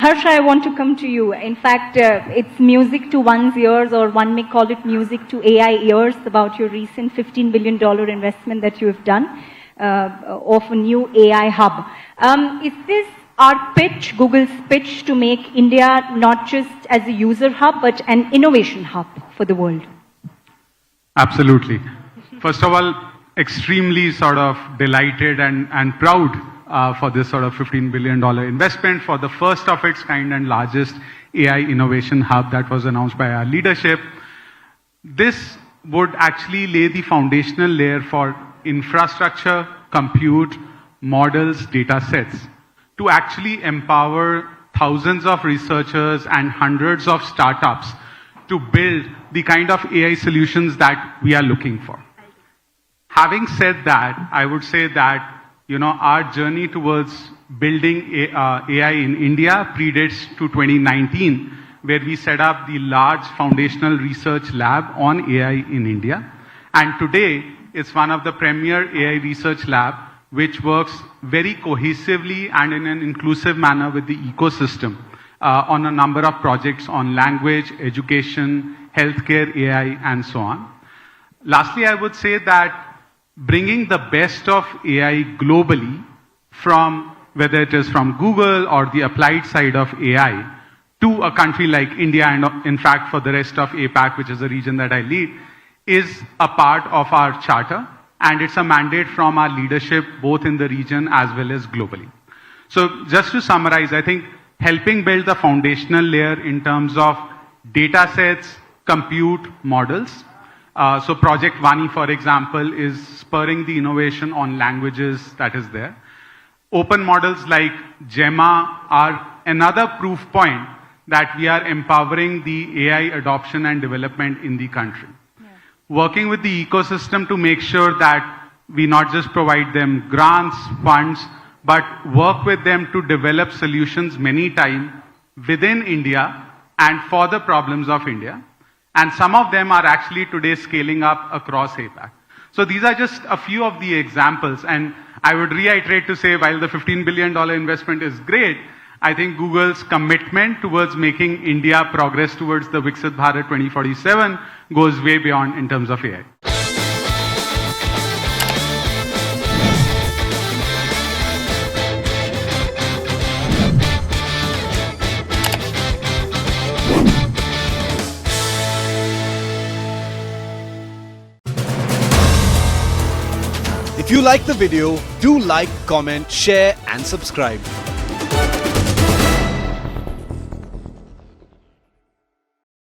Harsh, I want to come to you. In fact, it's music to one's ears, or one may call it music to AI ears, about your recent $15 billion investment that you have done of a new AI hub. Is this our pitch, Google's pitch, to make India not just as a user hub, but an innovation hub for the world? Absolutely. First of all, extremely sort of delighted and proud for this sort of $15 billion investment for the first of its kind and largest AI innovation hub that was announced by our leadership. This would actually lay the foundational layer for infrastructure, compute, models, data sets to actually empower thousands of researchers and hundreds of startups to build the kind of AI solutions that we are looking for. Having said that, I would say that our journey towards building AI in India predates to 2019, where we set up the large foundational research lab on AI in India. And today, it's one of the premier AI research lab, which works very cohesively and in an inclusive manner with the ecosystem on a number of projects on language, education, healthcare, AI, and so on. Lastly, I would say that bringing the best of AI globally, from whether it is from Google or the applied side of AI to a country like India, and in fact for the rest of APAC, which is the region that I lead, is a part of our charter, and it's a mandate from our leadership both in the region as well as globally. So just to summarize, I think helping build the foundational layer in terms of data sets, compute, models. So Project Vani, for example, is spurring the innovation on languages that is there. Open models like Gemma are another proof point that we are empowering the AI adoption and development in the country. Yeah. Working with the ecosystem to make sure that we not just provide them grants, funds, but work with them to develop solutions many times within India and for the problems of India. And some of them are actually today scaling up across APAC. So these are just a few of the examples. And I would reiterate to say, while the $15 billion investment is great, I think Google's commitment towards making India progress towards the Viksit Bharat 2047 goes way beyond in terms of AI. If you like the video, do like, comment, share and subscribe.